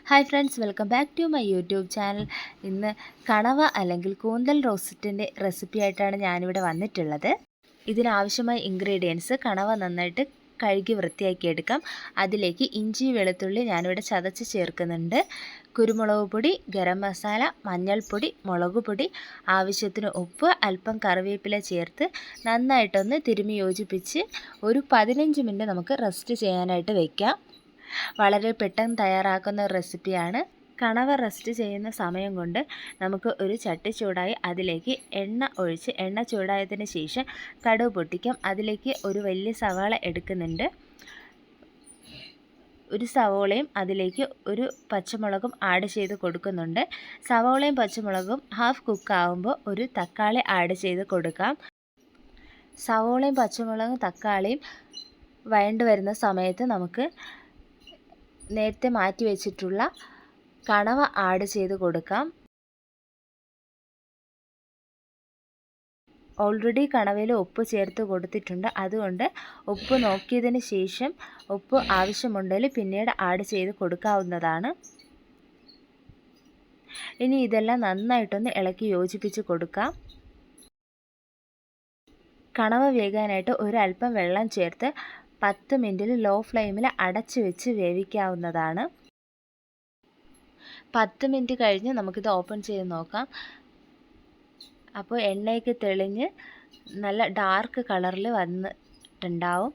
Hi friends, welcome back to my YouTube channel. ഇന്ന് കണവ അല്ലെങ്കിൽ കൂന്തൽ റോസ്റ്റിൻ്റെ റെസിപ്പി ആയിട്ടാണ് ഞാനിവിടെ വന്നിട്ടുള്ളത്. ഇതിനാവശ്യമായ ഇൻഗ്രീഡിയൻസ്: കണവ നന്നായിട്ട് കഴുകി വൃത്തിയാക്കി എടുക്കാം. അതിലേക്ക് ഇഞ്ചി വെളുത്തുള്ളി ഞാനിവിടെ ചതച്ച് ചേർക്കുന്നുണ്ട്. കുരുമുളക് പൊടി, ഗരം മസാല, മഞ്ഞൾപ്പൊടി, മുളക് പൊടി, ആവശ്യത്തിന് ഉപ്പ്, അല്പം കറിവേപ്പില ചേർത്ത് നന്നായിട്ടൊന്ന് തിരുമ്മി യോജിപ്പിച്ച് ഒരു 15 മിനിറ്റ് നമുക്ക് റെസ്റ്റ് ചെയ്യാനായിട്ട് വയ്ക്കാം. വളരെ പെട്ടെന്ന് തയ്യാറാക്കുന്ന ഒരു റെസിപ്പിയാണ്. കണവ റെസ്റ്റ് ചെയ്യുന്ന സമയം കൊണ്ട് നമുക്ക് ഒരു ചട്ടി ചൂടായി അതിലേക്ക് എണ്ണ ഒഴിച്ച് എണ്ണ ചൂടായതിന് ശേഷം കടുക് പൊട്ടിക്കാം. അതിലേക്ക് ഒരു വലിയ സവാള എടുക്കുന്നുണ്ട്. ഒരു സവോളയും അതിലേക്ക് ഒരു പച്ചമുളകും ആഡ് ചെയ്ത് കൊടുക്കുന്നുണ്ട്. സവോളയും പച്ചമുളകും ഹാഫ് കുക്കാവുമ്പോൾ ഒരു തക്കാളി ആഡ് ചെയ്ത് കൊടുക്കാം. സവോളയും പച്ചമുളകും തക്കാളിയും വഴണ്ട് വരുന്ന സമയത്ത് നമുക്ക് നേരത്തെ മാറ്റി വെച്ചിട്ടുള്ള കണവ ആഡ് ചെയ്ത് കൊടുക്കാം. ഓൾറെഡി കണവയിൽ ഉപ്പ് ചേർത്ത് കൊടുത്തിട്ടുണ്ട്. അതുകൊണ്ട് ഉപ്പ് നോക്കിയതിന് ശേഷം ഉപ്പ് ആവശ്യമുണ്ടെങ്കിൽ പിന്നീട് ആഡ് ചെയ്ത് കൊടുക്കാവുന്നതാണ്. ഇനി ഇതെല്ലാം നന്നായിട്ടൊന്ന് ഇളക്കി യോജിപ്പിച്ച് കൊടുക്കാം. കണവ വേകാനായിട്ട് ഒരല്പം വെള്ളം ചേർത്ത് 10 മിനിറ്റിൽ ലോ ഫ്ലെയിമിൽ അടച്ച് വെച്ച് വേവിക്കാവുന്നതാണ്. 10 മിനിറ്റ് കഴിഞ്ഞ് നമുക്കിത് ഓപ്പൺ ചെയ്ത് നോക്കാം. അപ്പോൾ എണ്ണയൊക്കെ തെളിഞ്ഞ് നല്ല ഡാർക്ക് കളറിൽ വന്നിട്ടുണ്ടാവും.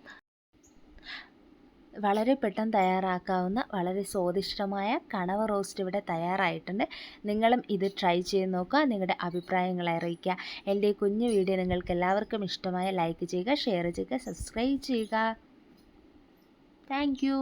വളരെ പെട്ടെന്ന് തയ്യാറാക്കാവുന്ന വളരെ സ്വാദിഷ്ടമായ കണവ റോസ്റ്റ് ഇവിടെ തയ്യാറായിട്ടുണ്ട്. നിങ്ങളും ഇത് ട്രൈ ചെയ്ത് നോക്കുക. നിങ്ങളുടെ അഭിപ്രായങ്ങൾ അറിയിക്കുക. എൻ്റെ കുഞ്ഞു വീഡിയോ നിങ്ങൾക്ക് എല്ലാവർക്കും ഇഷ്ടമായ ലൈക്ക് ചെയ്യുക, ഷെയർ ചെയ്യുക, സബ്സ്ക്രൈബ് ചെയ്യുക. Thank you.